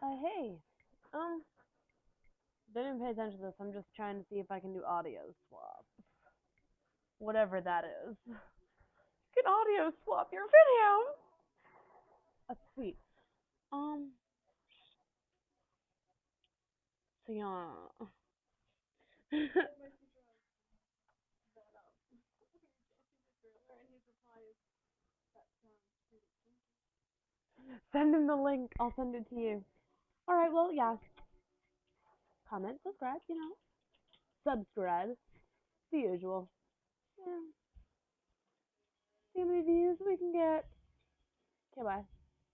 Hey, didn't pay attention to this. I'm just trying to see if I can do audio swap. Whatever that is. You can audio swap your video. That's sweet. Um, so yeah. Send him the link. I'll send it to you. Alright, well, yeah. Comment, subscribe, Subscribe. The usual. Yeah. See how many views we can get. Okay, bye.